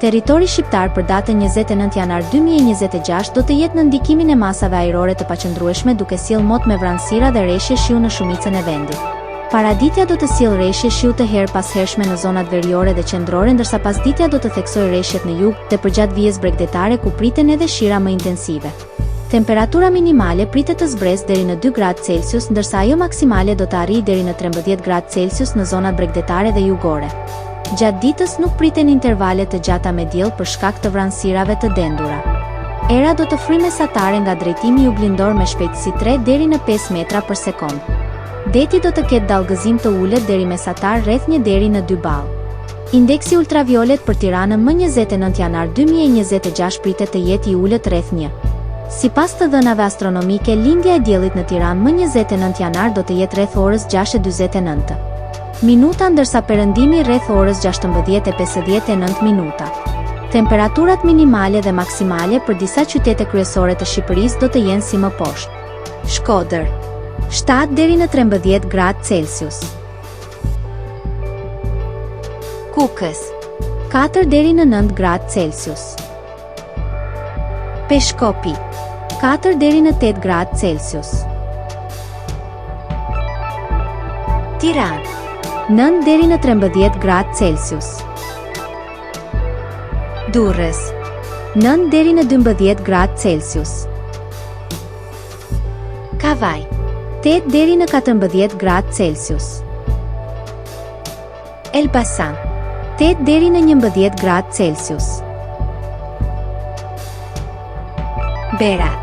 Territori shqiptar për datën 29 janar 2026 do të jetë në ndikimin e masave ajrore të paqëndrueshme duke sjellë mot me vranësira dhe reshje shiu në shumicën e vendit. Paraditja do të sjellë reshje shiu të her pas hershme në zonat veriore dhe qendrore, ndërsa pasditja do të theksojë reshjet në jug dhe përgjatë vijës bregdetare ku priten edhe shira më intensive. Temperatura minimale pritet të zbresë deri në 2 gradë Celsius, ndërsa ajo maksimale do të arrijë deri në 13 gradë Celsius në zonat bregdetare dhe jugore. Gjatë ditës nuk priten intervale të gjata me diell për shkak të vranësirave të dendura. Era do të fryjë mesatare nga drejtimi juglindor me shpejtësi 3 deri në 5 metra për sekond. Deti do të ketë dallgëzim të ulët deri mesatar rreth 1 deri në 2 ball. Indeksi ultraviolet për Tiranën më 29 janar 2026 pritet të jetë i ulët rreth 1. Sipas të dhënave astronomike, lindja e diellit në Tiranë më 29 janar do të jetë rreth orës 6:49 minuta, ndërsa perëndimi rreth orës 16:59 minuta. Temperaturat minimale dhe maksimale për disa qytete kryesore të Shqipërisë do të jenë si më poshtë. Shkodër 7 deri në 13 gradë Celsius. Kukës 4 deri në 9 gradë Celsius. Peshkopi 4 deri në 8 gradë Celsius. Tiranë 9 deri në 13 gradë Celsius. Durrës 9 deri në 12 gradë Celsius. Kavaj 8 deri në 14 gradë Celsius. Elbasan 8 deri në 11 gradë Celsius. Berat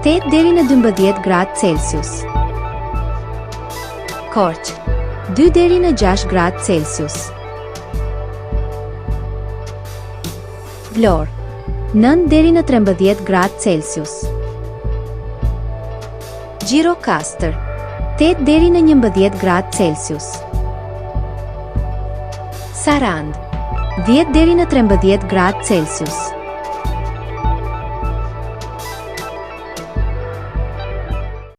8 deri në 12 gradë Celsius. Korçë 2 deri në 6 gradë Celsius. Vlorë 9 deri në 13 gradë Celsius. Gjirokastër 8 deri në 11 gradë Celsius. Sarandë 10 deri në 13 gradë Celsius.